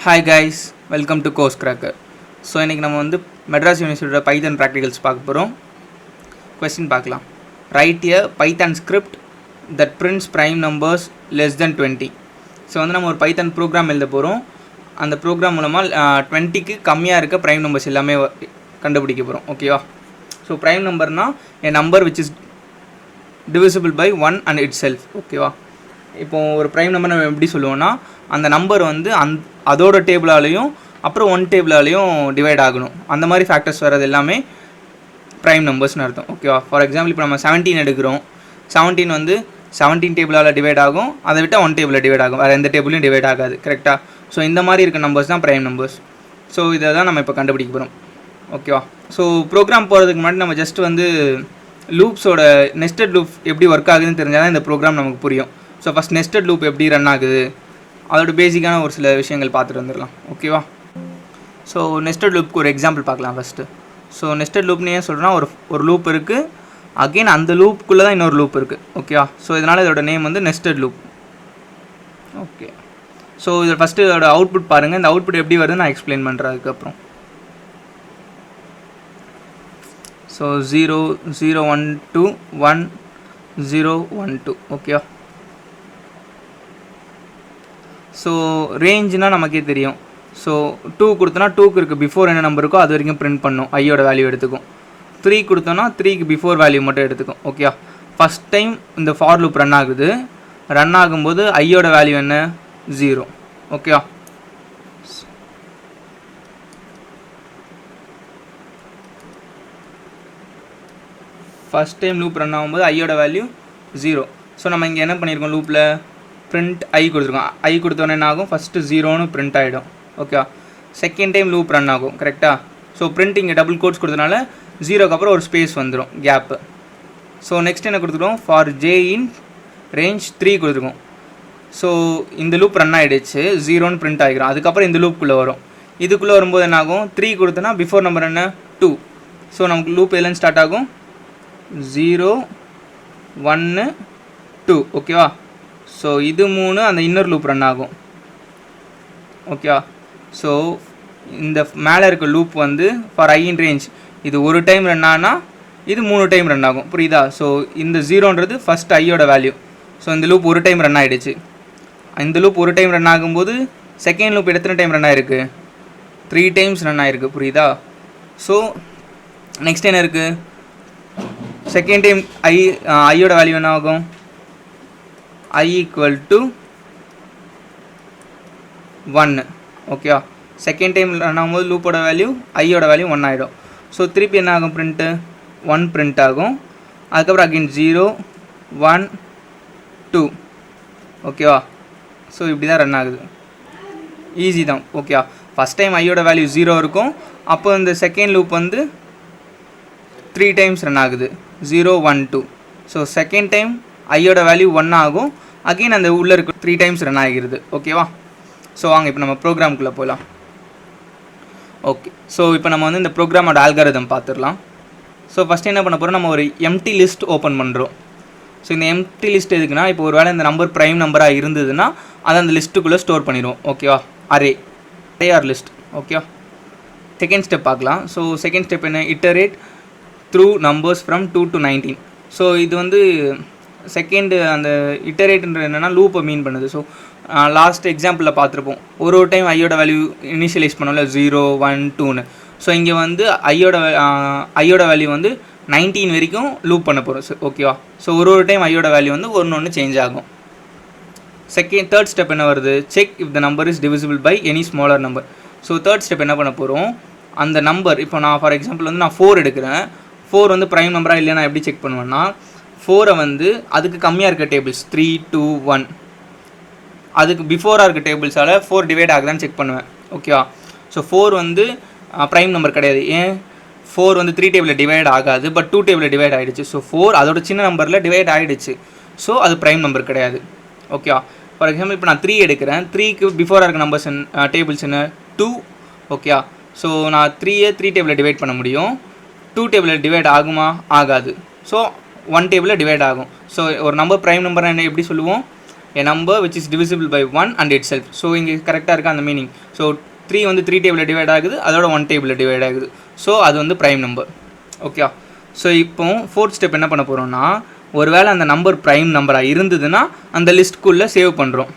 Hi guys, welcome to Course Cracker. So இன்னைக்கு நம்ம வந்து Madras University Python practicals பார்க்க போறோம். Question பார்க்கலாம். Write a Python script that prints prime numbers less than 20. So வந்து நம்ம ஒரு Python program எழுத போகிறோம். அந்த ப்ரோக்ராம் மூலமாக 20க்கு கம்மியாக இருக்க ப்ரைம் நம்பர்ஸ் எல்லாமே கண்டுபிடிக்க போகிறோம். ஓகேவா? ஸோ ப்ரைம் நம்பர்னால் a number which is divisible by 1 and itself. ஓகேவா? இப்போது ஒரு ப்ரைம் நம்பர் நம்ம எப்படி சொல்லுவோம்னா அந்த நம்பர் வந்து அதோட டேபிளாலையும் அப்புறம் ஒன் டேபிளாலையும் டிவைட் ஆகணும். அந்த மாதிரி ஃபேக்டர்ஸ் வர்றது எல்லாமே ப்ரைம் நம்பர்ஸ்னு அர்த்தம். ஓகேவா? ஃபார் எக்ஸாம்பிள் இப்போ நம்ம 17 எடுக்கிறோம். 17 வந்து 17 டேபிளால் டிவைட் ஆகும், அதை விட்டால் ஒன் டேபிளில் டிவைட் ஆகும், வேறு எந்த டேபிளையும் டிவைட் ஆகாது. கரெக்டாக? ஸோ இந்த மாதிரி இருக்க நம்பர்ஸ் தான் ப்ரைம் நம்பர்ஸ். ஸோ இதை தான் நம்ம இப்போ கண்டுபிடிக்க போகிறோம். ஓகேவா? ஸோ ப்ரோக்ராம் போகிறதுக்கு முன்னாடி நம்ம ஜஸ்ட் வந்து லூப்ஸோட நெஸ்டட் லூப் எப்படி ஒர்க் ஆகுதுன்னு தெரிஞ்சால் தான் இந்த ப்ரோக்ராம் நமக்கு புரியும். ஸோ ஃபஸ்ட் நெஸ்டட் லூப் எப்படி ரன் ஆகுது, அதோட பேசிக்கான ஒரு சில விஷயங்கள் பார்த்துட்டு வந்துடலாம். ஓகேவா? ஸோ நெஸ்டட் லூப்புக்கு ஒரு எக்ஸாம்பிள் பார்க்கலாம் ஃபஸ்ட்டு. ஸோ நெஸ்டட் லூப்னு ஏன் சொல்கிறேன்னா ஒரு லூப் இருக்குது, அகெயின் அந்த லூப்புக்குள்ளே தான் இன்னொரு லூப் இருக்குது. ஓகேவா? ஸோ இதனால் இதோட நேம் வந்து நெஸ்டட் லூப். ஓகே. ஸோ இதில் ஃபஸ்ட்டு இதோட அவுட்புட் பாருங்கள். இந்த அவுட்புட் எப்படி வருதுன்னு நான் எக்ஸ்பிளைன் பண்ணுறேன் அதுக்கப்புறம். ஸோ 0 0 1 2 1 0 1 2. ஓகேவா? ஸோ ரேஞ்சுனால் நமக்கே தெரியும். ஸோ 2 கொடுத்தோன்னா 2க்கு இருக்குது பிஃபோர் என்ன நம்பர் இருக்கோ அது வரைக்கும் பிரிண்ட் பண்ணும், ஐயோட வேல்யூ எடுத்துக்கும். 3 கொடுத்தோன்னா 3க்கு பிஃபோர் வேல்யூ மட்டும் எடுத்துக்கும். ஓகே. ஃபஸ்ட் டைம் இந்த ஃபார் லூப் ரன் ஆகுது. ரன் ஆகும்போது ஐயோட வேல்யூ என்ன? 0. Okay. First time loop run ஆகும்போது ஐயோட வேல்யூ 0. ஸோ நம்ம இங்கே என்ன பண்ணியிருக்கோம், லூப்பில் பிரிண்ட் ஐ கொடுத்துருக்கோம். ஐ கொடுத்தோன்னே என்ன ஆகும், ஃபஸ்ட்டு 0ன்னு பிரிண்ட் ஆகிடும். Okay. Second time loop run ஆகும். கரெக்டாக? ஸோ பிரிண்ட் இங்கே டபுள் கோட்ஸ் கொடுத்தனால 0க்கு அப்புறம் ஒரு ஸ்பேஸ் வந்துடும், கேப்பு. ஸோ நெக்ஸ்ட் என்ன கொடுத்துருக்கோம், ஃபார் ஜே இன் ரேஞ்ச் 3 கொடுத்துருக்கோம். ஸோ இந்த லூப் ரன் ஆகிடுச்சு, 0ன்னு பிரிண்ட் ஆகிடும். அதுக்கப்புறம் இந்த லூப்புக்குள்ளே வரும். இதுக்குள்ளே வரும்போது என்ன ஆகும், 3 கொடுத்தோன்னா பிஃபோர் நம்பர் என்ன? 2. ஸோ நமக்கு லூப் எதுலேருந்து ஸ்டார்ட் ஆகும்? 0 1 2. ஓகேவா? ஸோ இது 3, அந்த இன்னொரு லூப் ரன் ஆகும். ஓகேவா? ஸோ இந்த மேலே இருக்க லூப் வந்து ஃபார் ஐ இன் ரேஞ்ச் இது ஒரு டைம் ரன் ஆனால் இது 3 டைம் ரன் ஆகும். புரியுதா? ஸோ இந்த 0ன்றது ஃபஸ்ட் ஐயோட வேல்யூ. ஸோ இந்த லூப் ஒரு டைம் ரன் ஆகிடுச்சு. இந்த லூப் ஒரு டைம் ரன் ஆகும்போது செகண்ட் லூப் எத்தனை டைம் ரன் ஆகிருக்கு? 3 டைம்ஸ் ரன் ஆகிருக்கு. புரியுதா? ஸோ நெக்ஸ்ட் என்ன இருக்குது, செகண்ட் டைம் ஐயோட வேல்யூ என்ன ஆகும்? I equal to 1. ஓகேவா? செகண்ட் டைம் ரன் ஆகும்போது லூப்போட வேல்யூ ஐயோட வேல்யூ 1 ஆகிடும். ஸோ திருப்பி என்ன ஆகும், பிரிண்ட்டு 1 பிரிண்ட் ஆகும். அதுக்கப்புறம் அகெயின் 0 1 2. ஓகேவா? ஸோ இப்படி தான் ரன் ஆகுது. ஈஸி தான். ஓகேவா? ஃபஸ்ட் டைம் ஐயோட வேல்யூ 0 இருக்கும். அப்போ இந்த செகண்ட் லூப் வந்து 3 டைம்ஸ் ரன் ஆகுது, 0 1 2. ஸோ செகண்ட் டைம் ஐயோட வேல்யூ 1 ஆகும், அகெயின் அந்த உள்ளே இருக்க 3 டைம்ஸ் ரன் ஆகிருது. ஓகேவா? ஸோ வாங்க இப்போ நம்ம ப்ரோக்ராமுக்குள்ளே போகலாம். ஓகே. ஸோ இப்போ நம்ம வந்து இந்த ப்ரோக்ராமோட ஆல்காரிதம் பார்த்துடலாம். ஸோ ஃபஸ்ட்டு என்ன பண்ண போகிறோம், நம்ம ஒரு எம்டி லிஸ்ட் ஓப்பன் பண்ணுறோம். ஸோ இந்த எம்டி லிஸ்ட் எதுக்குன்னா, இப்போ ஒரு வேளை இந்த நம்பர் ப்ரைம் நம்பராக இருந்ததுன்னா அதை அந்த லிஸ்ட்டுக்குள்ளே ஸ்டோர் பண்ணிடுவோம். ஓகேவா? Array or list. ஓகேவா? செகண்ட் ஸ்டெப் பார்க்கலாம். ஸோ செகண்ட் ஸ்டெப் என்ன, iterate through numbers from 2 to 19. So இது வந்து செகண்டு அந்த இட்டரேட்ன்றது என்னென்னா லூப்பை மீன் பண்ணுது. ஸோ லாஸ்ட் எக்ஸாம்பிளில் பார்த்துருப்போம், ஒரு டைம் ஐயோட வேல்யூ இனிஷியலைஸ் பண்ணோம்ல 0 1 2ன்னு. ஸோ இங்கே வந்து ஐயோட வேல்யூ வந்து 19 வரைக்கும் லூப் பண்ண போகிறோம். ஓகேவா? ஸோ ஒரு டைம் ஐயோட வேல்யூ வந்து ஒன்று சேஞ்ச் ஆகும். தேர்ட் ஸ்டெப் என்ன வருது, check if the number is divisible by any smaller number. So third step என்ன பண்ண போகிறோம், அந்த நம்பர் இப்போ நான் ஃபார் எக்ஸாம்பிள் வந்து நான் 4 எடுக்கிறேன். 4 வந்து ப்ரைம் நம்பராக இல்லையா நான் எப்படி செக் பண்ணுவேன்னா, 4 வந்து அதுக்கு கம்மியாக இருக்க டேபிள்ஸ் 3 2 1 அதுக்கு பிஃபோராக இருக்க டேபிள்ஸால் 4 டிவைட் ஆகுதான்னு செக் பண்ணுவேன். ஓகேவா? ஸோ 4 வந்து ப்ரைம் நம்பர் கிடையாது. ஏன்? 4 வந்து 3 டேபிளில் டிவைட் ஆகாது, பட் 2 டேபிளில் டிவைட் ஆகிடுச்சு. ஸோ 4 அதோட சின்ன நம்பரில் டிவைட் ஆகிடுச்சு. ஸோ அது ப்ரைம் நம்பர் கிடையாது. ஓகேவா? ஃபார் எக்ஸாம்பிள் இப்போ நான் 3 எடுக்கிறேன். 3க்கு பிஃபோராக இருக்க நம்பர்ஸ் டேபிள்ஸ் என்ன? 2. ஓகேவா? ஸோ நான் 3யை 3 டேபிளில் டிவைட் பண்ண முடியும். 2 டேபிளில் டிவைட் ஆகுமா? ஆகாது. ஸோ 1 டேபிளில் டிவைட் ஆகும். ஸோ ஒரு நம்பர் ப்ரைம் நம்பர் என்ன எப்படி சொல்லுவோம், a number which is divisible by 1 and itself. So இங்கே கரெக்டாக இருக்கா அந்த மீனிங். ஸோ 3 வந்து 3 டேபிளில் டிவைட் ஆகுது, அதோட 1 டேபிளில் டிவைட் ஆகுது. ஸோ அது வந்து ப்ரைம் நம்பர். ஓகே. ஸோ இப்போ ஃபோர்த் ஸ்டெப் என்ன பண்ண போகிறோம்னா, ஒருவேளை அந்த நம்பர் ப்ரைம் நம்பராக இருந்ததுன்னா அந்த லிஸ்ட்குள்ளே சேவ் பண்ணுறோம்.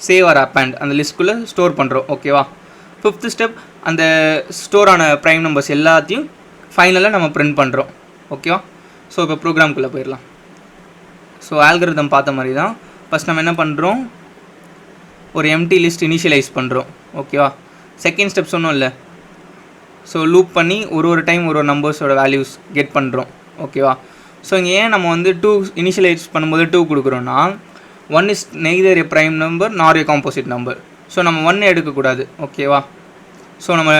சேவ் ஆர் அப்பண்ட் அந்த லிஸ்ட்குள்ளே ஸ்டோர் பண்ணுறோம். ஓகேவா. ஃபிஃப்த் ஸ்டெப் அந்த ஸ்டோரான ப்ரைம் நம்பர்ஸ் எல்லாத்தையும் ஃபைனலாக நம்ம பிரிண்ட் பண்ணுறோம். ஓகேவா. ஸோ இப்போ ப்ரோக்ராம்குள்ளே போயிடலாம். ஸோ ஆல்கரிதம் பார்த்த மாதிரி தான். ஃபஸ்ட் நம்ம என்ன பண்ணுறோம், ஒரு எம்டி லிஸ்ட் இனிஷியலைஸ் பண்ணுறோம். ஓகேவா. செகண்ட் ஸ்டெப் சொன்னோம் இல்லை, ஸோ லூப் பண்ணி ஒரு டைம் ஒரு நம்பர்ஸோட வேல்யூஸ் கெட் பண்ணுறோம். ஓகேவா. ஸோ இங்கே ஏன் நம்ம வந்து 2 இனிஷியலைஸ் பண்ணும்போது 2 கொடுக்குறோன்னா, 1 is neither a prime number நார் ஏ காம்போசிட் நம்பர். ஸோ நம்ம 1 எடுக்கக்கூடாது. ஓகேவா. ஸோ நம்ம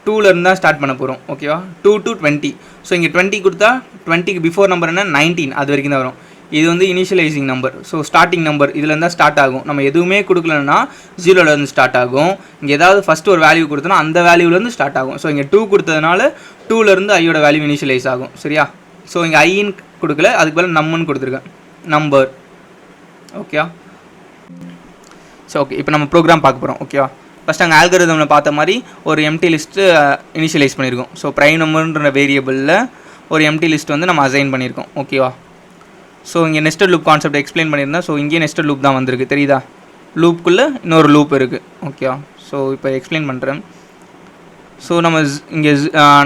2லேருந்து தான் ஸ்டார்ட் பண்ண போகிறோம். ஓகேவா. 2 to 20. ஸோ இங்கே 20 கொடுத்தா 20க்கு பிஃபோர் நம்பர் என்ன 19, அது வரைக்கும் தான் வரும். இது வந்து initialising number. So starting number இதுலேருந்து தான் ஸ்டார்ட் ஆகும். நம்ம எதுவுமே கொடுக்கலன்னா 0லேருந்து ஸ்டார்ட் ஆகும். இங்கே ஏதாவது ஃபஸ்ட்டு ஒரு வேல்யூ கொடுத்தோன்னா அந்த வேல்யூலேருந்து ஸ்டார்ட் ஆகும். ஸோ இங்கே 2 கொடுத்ததுனால 2லேருந்து ஐயோட வேல்யூ இனிஷியலைஸ் ஆகும். சரியா. ஸோ இங்கே ஐன்னு கொடுக்கல, அதுக்கு பதில் நம்மன்னு கொடுத்துருக்கேன், நம்பர். ஓகேவா. ஸோ ஓகே, இப்போ நம்ம ப்ரோக்ராம் பார்க்க போகிறோம். ஓகேவா. ஃபஸ்ட் அங்கே ஆல்கரிதமில் பார்த்த மாதிரி ஒரு எம்டி லிஸ்ட்டு இனிஷியலைஸ் பண்ணியிருக்கோம். ஸோ ப்ரைம் நம்பர்ன்ற வேரியபிளில் ஒரு எம்டி லிஸ்ட் வந்து நம்ம அசைன் பண்ணியிருக்கோம். ஓகேவா. ஸோ இங்கே நெஸ்டட் லூப் கான்செப்ட் எக்ஸ்பிளைன் பண்ணியிருந்தேன். ஸோ இங்கேயே நெஸ்டட் லூப் தான் வந்திருக்கு, தெரியுதா. லூப்புக்குள்ளே இன்னொரு லூப் இருக்குது. ஓகேவா. ஸோ இப்போ எக்ஸ்பிளைன் பண்ணுறேன். ஸோ நம்ம இங்கே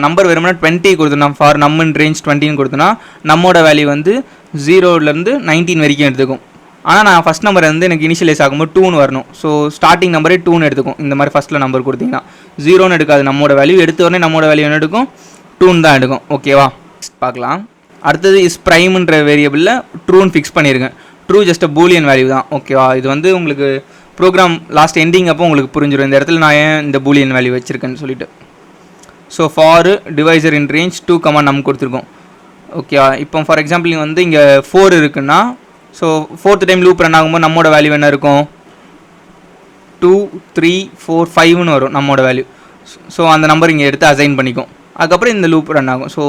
நம்பர் வெறும்னா 20 கொடுத்தோம். ஃபார் நம் இன் ரேஞ்ச் 20ன்னு கொடுத்தோன்னா நம்மோட வேல்யூ வந்து 0லேருந்து 19 வரைக்கும் எடுத்துக்கும். ஆனால் நான் ஃபஸ்ட் நம்பர் வந்து எனக்கு இனிஷியலைஸ் ஆகும்போது 2ன்னு வரணும். ஸோ ஸ்டார்டிங் நம்பரே 2ன்னு எடுத்துக்கும். இந்த மாதிரி ஃபஸ்ட்டில் நம்பர் கொடுத்தீங்கன்னா 0ன்னு எடுக்காது. நம்மளோட வேல்யூ எடுத்த உடனே நம்மளோட வேல்யூ என்ன எடுக்கும், 2ன்னு தான் எடுக்கும். ஓகேவா. பார்க்கலாம். அடுத்தது இஸ் ப்ரைம்ன்ற வேரியபிளில் ட்ரூன்னு ஃபிக்ஸ் பண்ணியிருக்கேன். True just a Boolean value தான். ஓகேவா. இது வந்து உங்களுக்கு ப்ரோக்ராம் லாஸ்ட் எண்டிங் அப்போ உங்களுக்கு புரிஞ்சிடும் இந்த இடத்துல நான் ஏன் இந்த பூலியன் வேல்யூ வச்சுருக்கேன்னு சொல்லிட்டு. So for divisor in range 2, நம் கொடுத்துருக்கோம். ஓகேவா. இப்போ ஃபார் எக்ஸாம்பிள் வந்து இங்கே 4 இருக்குன்னா, so 4th time loop run ஆகும்போது நம்மளோட வேல்யூ என்ன இருக்கும், 2, 3, 4, 5ன்னு வரும் நம்மளோட வேல்யூ. ஸோ அந்த நம்பர் இங்கே எடுத்து அசைன் பண்ணிக்கும். அதுக்கப்புறம் இந்த லூப் ரன் ஆகும். ஸோ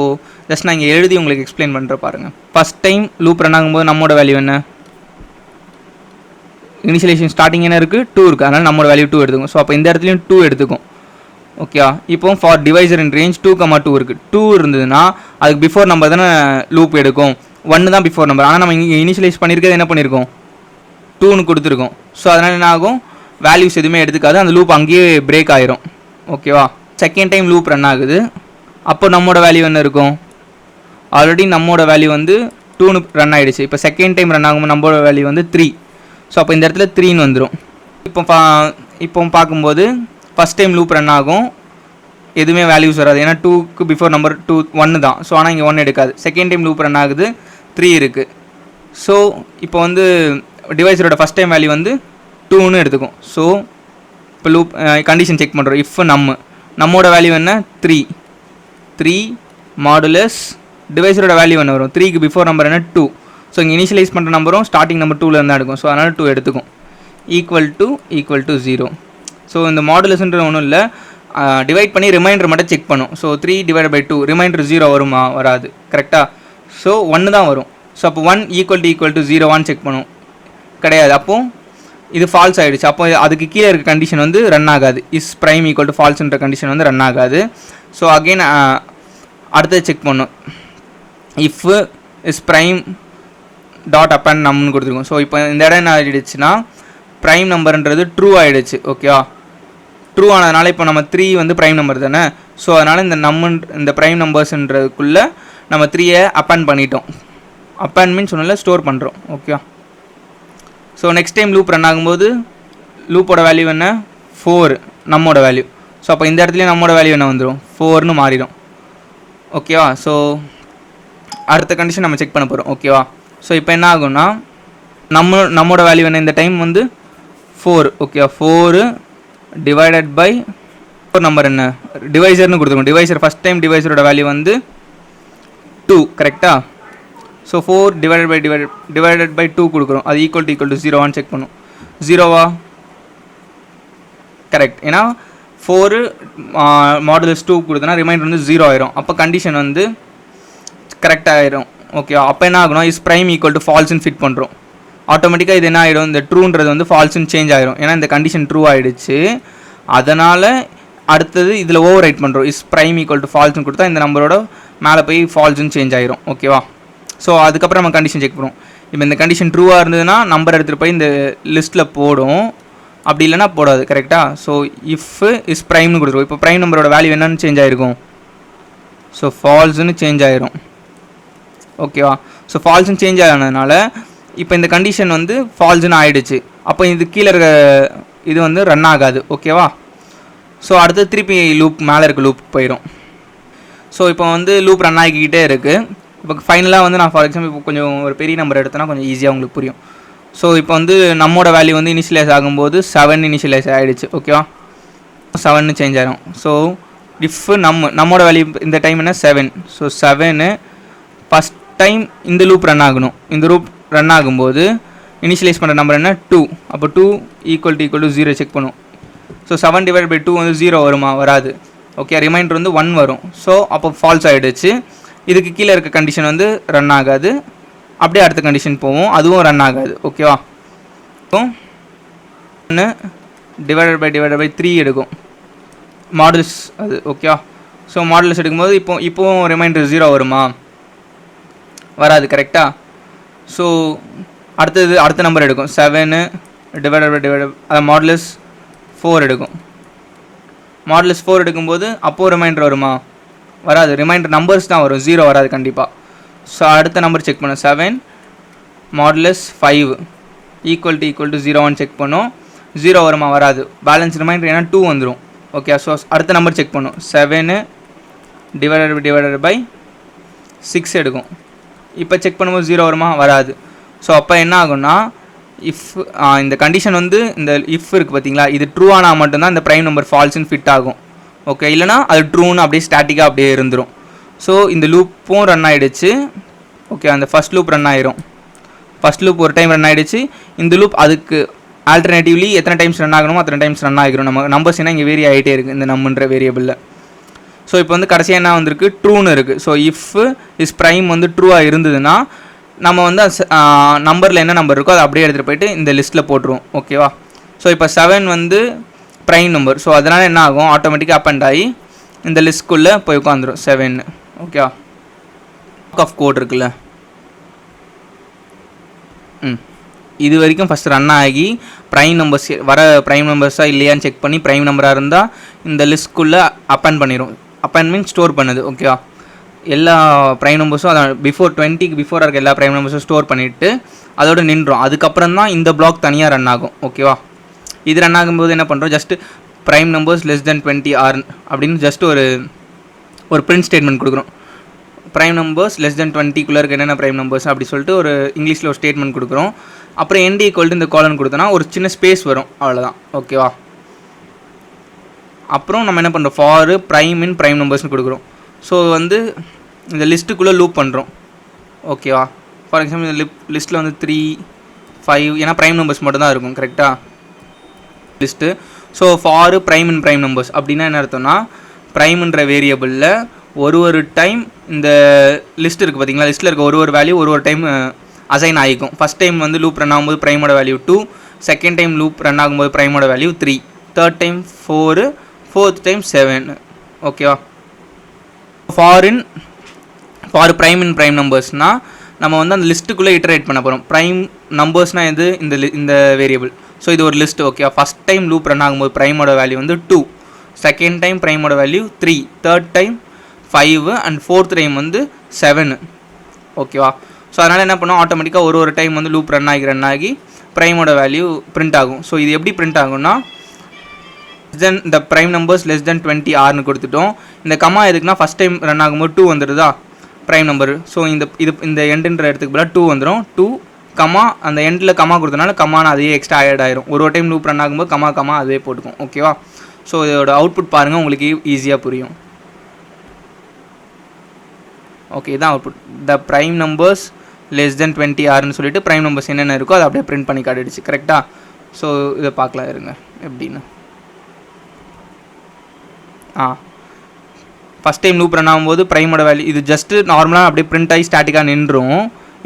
ஜஸ்ட் நான் இங்கே எழுதி உங்களுக்கு எக்ஸ்பிளைன் பண்ணுற பாருங்கள். ஃபஸ்ட் டைம் லூப் ரன் ஆகும்போது நம்மளோட வேல்யூ என்ன, இனிஷியலைசேஷன் ஸ்டார்டிங் என்ன இருக்குது, 2 இருக்குது. அதனால் நம்மளோட வேல்யூ 2 எடுத்துக்கும். ஸோ அப்போ இந்த இடத்துலையும் 2 எடுத்துக்கும். ஓகே. இப்போ ஃபார் டிவைசர் இன் ரேஞ்ச் 2, இருக்குது. 2 இருந்ததுன்னா அதுக்கு பிஃபோர் நம்பர் தானே லூப் எடுக்கும். 1 தான் பிஃபோர் நம்பர். ஆனால் நம்ம இங்கே இனிஷியலைஸ் பண்ணியிருக்கிறது என்ன பண்ணியிருக்கோம், 2ன்னு கொடுத்துருக்கோம். ஸோ அதனால் என்ன ஆகும், வேல்யூஸ் எதுவுமே எடுத்துக்காது, அந்த லூப் அங்கேயே பிரேக் ஆயிரும். ஓகேவா. செகண்ட் டைம் லூப் ரன் ஆகுது. அப்போ நம்மளோட வேல்யூ என்ன இருக்கும், ஆல்ரெடி நம்மளோட வேல்யூ வந்து 2ன்னு ரன் ஆகிடுச்சு. இப்போ செகண்ட் டைம் ரன் ஆகும்போது நம்மளோட வேல்யூ வந்து 3. ஸோ அப்போ இந்த இடத்துல 3ன்னு வந்துடும். இப்போ பார்க்கும்போது ஃபஸ்ட் டைம் லூப் ரன் ஆகும், எதுவுமே வேல்யூஸ் வராது. ஏன்னா 2க்கு பிஃபோர் நம்பர் 1 தான். ஸோ ஆனால் இங்கே 1 எடுக்காது. செகண்ட் டைம் லூப் ரன் ஆகுது, 3 இருக்குது. ஸோ இப்போ வந்து டிவைஸரோட ஃபஸ்ட் டைம் வேல்யூ வந்து 2ன்னு எடுத்துக்கும். ஸோ இப்போ லூப் கண்டிஷன் செக் பண்ணுறோம். இஃப் நம்மோட வேல்யூ என்ன, 3 மாடுலஸ் டிவைஸரோட வேல்யூ என்ன வரும், 3க்கு பிஃபோர் நம்பர் என்ன, 2. ஸோ இங்கே இனிஷியலைஸ் பண்ணுற நம்பரும் ஸ்டார்டிங் நம்பர் 2லேருந்து தான் எடுக்கும். ஸோ அதனால் 2 எடுத்துக்கும். Equal to 0. ஸோ இந்த மாடுலஸ்ன்ற ஒன்றும் இல்லை, டிவைட் பண்ணி ரிமைண்டர் மட்டும் செக் பண்ணும். ஸோ 3 டிவைட் பை 2 ரிமைண்டர் 0 வருமா, வராது. கரெக்டாக. ஸோ 1 தான் வரும். ஸோ அப்போ 1 ஈக்குவல் டு 0 செக் பண்ணும், கிடையாது. அப்போது இது ஃபால்ஸ் ஆகிடுச்சு. அப்போ அதுக்கு கீழே இருக்க கண்டிஷன் வந்து ரன் ஆகாது. இஸ் ப்ரைம் ஈக்குவல் டு ஃபால்ஸ்ன்ற கண்டிஷன் வந்து ரன் ஆகாது. ஸோ அகெயின் அடுத்தது செக் பண்ணும். If is prime dot append நம்னு கொடுத்துருக்கோம். ஸோ இப்போ இந்த இடம் என்ன ஆகிடுச்சுன்னா, ப்ரைம் நம்பர்ன்றது ட்ரூ ஆகிடுச்சு. ஓகேவா. ட்ரூ ஆனதுனால இப்போ நம்ம 3 வந்து ப்ரைம் நம்பர் தானே. ஸோ அதனால் இந்த ப்ரைம் நம்பர்ஸ்ன்றதுக்குள்ளே நம்ம 3யை அப்பண்ட் பண்ணிட்டோம். அப்பண்ட் மீன்ஸ் சொன்னால ஸ்டோர் பண்ணுறோம். ஓகேவா. So next time loop run ஆகும்போது லூப்போட வேல்யூ என்ன, 4 நம்மோட வேல்யூ. ஸோ அப்போ இந்த இடத்துலையும் நம்மோட வேல்யூ என்ன வந்துடும், 4ன்னு மாறிடும். ஓகேவா. ஸோ அடுத்த கண்டிஷன் நம்ம செக் பண்ண போகிறோம். ஓகேவா. ஸோ இப்போ என்ன ஆகும்னா, நம்மோட வேல்யூ என்ன இந்த டைம் வந்து 4. ஓகேவா. 4 டிவைடட் பை 4 நம்பர் என்ன, டிவைசர்னு கொடுத்துருக்கோம். டிவைசர் ஃபஸ்ட் டைம் டிவைசரோட வேல்யூ வந்து 2. கரெக்டாக. ஸோ 4 டிவைடட் பை 2 கொடுக்குறோம். அது ஈக்குவல் டு 0 செக் பண்ணும். 0வா, கரெக்ட். ஏன்னா 4 மாடுலஸ் 2 கொடுத்தனா ரிமைண்டர் வந்து 0 ஆயிரும். அப்போ கண்டிஷன் வந்து கரெக்டாக ஆயிரும். ஓகே. அப்போ என்ன ஆகணும், இஸ் ப்ரைம் ஈக்குவல் டு ஃபால்ஸ்ன்னு ஃபிட் பண்ணுறோம். ஆட்டோமேட்டிக்காக இது என்ன ஆகிடும், இந்த ட்ரூன்றது வந்து ஃபால்ஸ்ன்னு சேஞ்ச் ஆகிடும். ஏன்னா இந்த கண்டிஷன் ட்ரூ ஆகிடுச்சு. அதனால் அடுத்தது இதில் ஓவர் ரைட் பண்ணுறோம். இஸ் ப்ரைம் ஈக்குவல் டு ஃபால்ஸ்னு கொடுத்தா இந்த நம்பரோட மேலே போய் ஃபால்ஸ்ன்னு சேஞ்ச் ஆகிரும். ஓகேவா? ஸோ அதுக்கப்புறம் நம்ம கண்டிஷன் செக் பண்ணுவோம். இப்போ இந்த கண்டிஷன் ட்ரூவாக இருந்ததுன்னா நம்பர் எடுத்துகிட்டு போய் இந்த லிஸ்ட்டில் போடும், அப்படி இல்லைனா போடாது. கரெக்டாக? ஸோ இஃப் இஸ் ப்ரைம்னு கொடுத்துருவோம். இப்போ ப்ரைம் நம்பரோட வேல்யூ என்னன்னு சேஞ்ச் ஆகிருக்கும், ஸோ ஃபால்ஸ்ன்னு சேஞ்ச் ஆகிரும். ஓகேவா? ஸோ ஃபால்ஸ்ன்னு சேஞ்ச் ஆனதுனால இப்போ இந்த கண்டிஷன் வந்து ஃபால்ஸ்ன்னு ஆகிடுச்சு. அப்போ இது கீழே இருக்க இது வந்து ரன் ஆகாது. ஓகேவா? ஸோ அடுத்து திருப்பி லூப் மேலே இருக்க லூப் போயிடும். ஸோ இப்போ வந்து லூப் ரன் ஆகிக்கிட்டே இருக்குது. இப்போ ஃபைனலாக வந்து நான் ஃபார் எக்ஸாம்பிள் இப்போ கொஞ்சம் ஒரு பெரிய நம்பர் எடுத்தேன்னா கொஞ்சம் ஈஸியாக உங்களுக்கு புரியும். ஸோ இப்போ வந்து நம்மோட வேல்யூ வந்து இனிஷியலைஸ் ஆகும்போது 7 இனிஷியலைஸ் ஆகிடுச்சு. ஓகேவா? 7 சேஞ்ச் ஆகிடும். ஸோ இஃப் நம்மோட வேல்யூ இந்த டைம் என்ன 7. ஸோ 7 ஃபஸ்ட் டைம் இந்த லூப் ரன் ஆகணும். இந்த லூப் ரன் ஆகும்போது இனிஷியலைஸ் பண்ணுற நம்பர் என்ன 2. அப்போ 2 ஈக்குவல் டு 0 செக் பண்ணும். ஸோ 7 டிவைட் பை 2 வந்து 0 வருமா? வராது. ஓகே, ரிமைண்டர் வந்து 1 வரும். ஸோ அப்போ ஃபால்ஸ் ஆகிடுச்சு. இதுக்கு கீழே இருக்க கண்டிஷன் வந்து ரன் ஆகாது. அப்படியே அடுத்த கண்டிஷன் போவோம், அதுவும் ரன் ஆகாது. ஓகேவா? இப்போ 1 டிவைடட் பை 3 எடுக்கும் மாடல்ஸ் அது. ஓகேவா? ஸோ மாடல்ஸ் எடுக்கும்போது இப்போவும் ரிமைண்டர் 0 வருமா? வராது. கரெக்டாக? ஸோ அடுத்த நம்பர் எடுக்கும் 7 டிவைடட் பை அதை மாடல்ஸ் 4 எடுக்கும். மாடல்ஸ் 4 எடுக்கும்போது அப்போது ரிமைண்டர் வருமா? வராது. ரிமைண்டர் நம்பர்ஸ் தான் வரும், 0 வராது கண்டிப்பாக. ஸோ அடுத்த நம்பர் செக் பண்ணோம் 7 மாடலஸ் 5 ஈக்குவல் டு 0 செக் பண்ணோம். 0 வருமா? வராது. பேலன்ஸ் ரிமைண்டர் ஏன்னா 2 வந்துடும். ஓகே, ஸோ அடுத்த நம்பர் செக் பண்ணோம் 7 டிவைடட் பை 6 எடுக்கும். இப்போ செக் பண்ணும்போது 0 வருமா? வராது. ஸோ அப்போ என்ன ஆகும்னா இஃப் இந்த கண்டிஷன் வந்து இந்த இஃப் இருக்குது பார்த்தீங்களா, இது ட்ரூ ஆனால் மட்டும்தான் இந்த ப்ரைம் நம்பர் ஃபால்ஸ்ன்னு ஃபிட் ஆகும். ஓகே, இல்லைனா அது ட்ரூன்னு அப்படியே ஸ்டாட்டிக்காக அப்படியே இருந்துடும். ஸோ இந்த லூப்பும் ரன் ஆகிடுச்சு. ஓகே, அந்த ஃபஸ்ட் லூப் ரன் ஆயிரும். ஃபஸ்ட் லூப் ஒரு டைம் ரன் ஆகிடுச்சு. இந்த லூப் அதுக்கு ஆல்டர்னேட்டிவ்லி எத்தனை டைம்ஸ் ரன் ஆகணுமோ அத்தனை டைம்ஸ் ரன் ஆகிரும். நம்ம நம்பர்ஸ் என்ன இங்கே வேரி ஆகிட்டே இருக்குது இந்த நம்மன்ற வேரியபிளில். ஸோ இப்போ வந்து கடைசியாக என்ன வந்திருக்கு, ட்ரூன்னு இருக்குது. ஸோ இஃப் இஸ் ப்ரைம் வந்து ட்ரூவாக இருந்ததுன்னா நம்ம வந்து நம்பரில் என்ன நம்பர் இருக்கோ அதை அப்படியே எடுத்துகிட்டு போயிட்டு இந்த லிஸ்ட்டில் போட்டுருவோம். ஓகேவா? ஸோ இப்போ 7 வந்து ப்ரைம் நம்பர். ஸோ அதனால் என்ன ஆகும், ஆட்டோமேட்டிக்காக அப் அண்ட் ஆகி இந்த லிஸ்ட்குள்ளே போய் உட்காந்துரும் 7. ஓகேவா? பிளாக் ஆஃப் கோட் இருக்குல்ல, இது வரைக்கும் ஃபஸ்ட் ரன் ஆகி ப்ரைம் நம்பர்ஸ் ப்ரைம் நம்பர்ஸாக இல்லையான்னு செக் பண்ணி ப்ரைம் நம்பராக இருந்தால் இந்த லிஸ்ட்குள்ளே அப்பன் பண்ணிடும். அப்பன் மீன் ஸ்டோர் பண்ணுது. ஓகேவா? எல்லா ப்ரைம் நம்பர்ஸும் அதை பிஃபோர் 20க்கு பிஃபோராக இருக்க எல்லா ப்ரைம் நம்பர்ஸும் ஸ்டோர் பண்ணிவிட்டு அதோடு நின்றோம். அதுக்கப்புறம் தான் இந்த பிளாக் தனியாக ரன் ஆகும். ஓகேவா? இது ரன் ஆகும்போது என்ன பண்ணுறோம், just prime numbers less than 20 are அப்படின்னு ஜஸ்ட் ஒரு பிரிண்ட் ஸ்டேட்மெண்ட் கொடுக்குறோம். ப்ரைம் நம்பர்ஸ் லெஸ் தென் 20க்குள்ளே இருக்க என்னென்ன ப்ரைம் நம்பர்ஸ் அப்படி சொல்லிட்டு ஒரு இங்கிலீஷில் ஒரு ஸ்டேட்மெண்ட் கொடுக்குறோம். அப்புறம் என்டி ஈக்குவல் டு இந்த காலன் கொடுத்தோன்னா ஒரு சின்ன ஸ்பேஸ் வரும், அவ்வளோதான். ஓகேவா? அப்புறம் நம்ம என்ன பண்ணுறோம், ஃபார் ப்ரைம் இன் ப்ரைம் நம்பர்ஸ்னு கொடுக்குறோம். ஸோ வந்து இந்த லிஸ்ட்டுக்குள்ளே லூப் பண்ணுறோம். ஓகேவா? ஃபார் எக்ஸாம்பிள் இந்த லிஸ்ட்டில் வந்து 3, 5 ஏன்னா ப்ரைம் நம்பர்ஸ் மட்டும் தான் இருக்கும். கரெக்டாக? List. So for prime in prime numbers அப்படின்னா என்ன அர்த்தம்னா, ப்ரைம்ன்ற வேரியபிளில் ஒரு டைம் இந்த லிஸ்ட் இருக்குது பார்த்தீங்களா, லிஸ்ட்டில் இருக்க ஒரு வேல்யூ ஒரு டைம் அசைன் ஆகிக்கும். ஃபஸ்ட் டைம் வந்து லூப் ரன் ஆகும்போது ப்ரைமோட value 2, second time loop run ஆகும்போது ப்ரைமோட value 3, third time 4, fourth time 7. ஓகேவா? ஃபார் ப்ரைம் இன் ப்ரைம் நம்பர்ஸ்னால் நம்ம வந்து அந்த லிஸ்ட்டுக்குள்ளே இட்டரேட் பண்ண போகிறோம். ப்ரைம் நம்பர்ஸ்னால் எது, இந்த வேரியபிள். ஸோ இது ஒரு லிஸ்ட். ஓகேவா? ஃபஸ்ட் டைம் லூப் ரன் ஆகும்போது ப்ரைமோட வேல்யூ வந்து 2, செகண்ட் டைம் ப்ரைமோட value 3, third time 5 and fourth time வந்து 7. ஓகேவா? ஸோ அதனால் என்ன பண்ணோம், ஆட்டோமேட்டிக்காக ஒரு டைம் வந்து லூப் ரன் ஆகி ப்ரைமோட வேல்யூ பிரிண்ட் ஆகும். ஸோ இது எப்படி பிரிண்ட் ஆகும்னா, தென் இந்த ப்ரைம் நம்பர்ஸ் லெஸ் தென் 20 ஆர்னு கொடுத்துட்டோம். இந்த கமா எதுக்குன்னா ஃபஸ்ட் டைம் ரன் ஆகும்போது 2 வந்துடுதா ப்ரைம் நம்பர். ஸோ இந்த எண்டுன்ற இடத்துக்கு பதிலாக 2 வந்துடும். 2 கமா அந்த எண்டில் கமா கொடுத்தனால கமான்னு அதையே எக்ஸ்ட்ரா ஆட் ஆயிரும். ஒரு டைம் லூப் ரன் ஆகும்போது கமா அதே போட்டுக்கும். ஓகேவா? ஸோ இதோட அவுட்புட் பாருங்கள், உங்களுக்கு ஈஸியாக புரியும். ஓகே, இதான் அவுட்புட். த ப்ரைம் நம்பர்ஸ் லெஸ் தென் 20 ஆர்னு சொல்லிட்டு ப்ரைம் நம்பர்ஸ் என்னென்ன இருக்கோ அதை அப்படியே பிரிண்ட் பண்ணி காட்டிடுச்சு. கரெக்டாக? ஸோ இதை பார்க்கலாம் இருங்க எப்படின்னு. ஃபஸ்ட் டைம் லூப் ரன் ஆகும்போது ப்ரைமோட வேல்யூ இது ஜஸ்ட்டு நார்மலாக அப்படியே பிரிண்ட் ஆகி ஸ்டாட்டிக்காக நின்றும்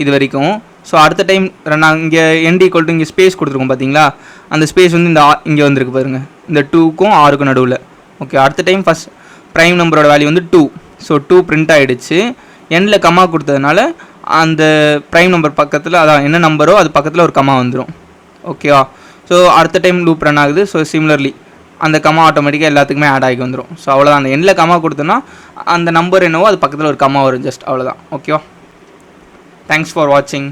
இது வரைக்கும். ஸோ அடுத்த டைம் நான் இங்கே எண்ட் ஈக்குவல் டு இங்கே ஸ்பேஸ் கொடுத்துருக்கோம் பார்த்தீங்களா, அந்த ஸ்பேஸ் வந்து இந்த இங்கே வந்திருக்கு பாருங்கள், இந்த 2க்கும் 6க்கும் நடுவில். ஓகே, அடுத்த டைம் ஃபஸ்ட் ப்ரைம் நம்பரோட வேல்யூ வந்து 2. ஸோ 2 பிரிண்ட் ஆகிடுச்சு. எண்டில் கம்மா கொடுத்ததுனால அந்த ப்ரைம் நம்பர் பக்கத்தில் அதான் என்ன நம்பரோ அது பக்கத்தில் ஒரு கம்மா வந்துடும். ஓகேவா? ஸோ அடுத்த டைம் லூப் ரன் ஆகுது. ஸோ சிமிலர்லி அந்த கம்மா ஆட்டோமேட்டிக்காக எல்லாத்துக்குமே ஆட் ஆகி வந்துடும். ஸோ அவ்வளோதான், அந்த எண்டில் கம்மா கொடுத்தோன்னா அந்த நம்பர் என்னவோ அது பக்கத்தில் ஒரு கம்மா வரும், ஜஸ்ட் அவ்வளோதான். ஓகேவா? தேங்க்ஸ் ஃபார் வாட்சிங்.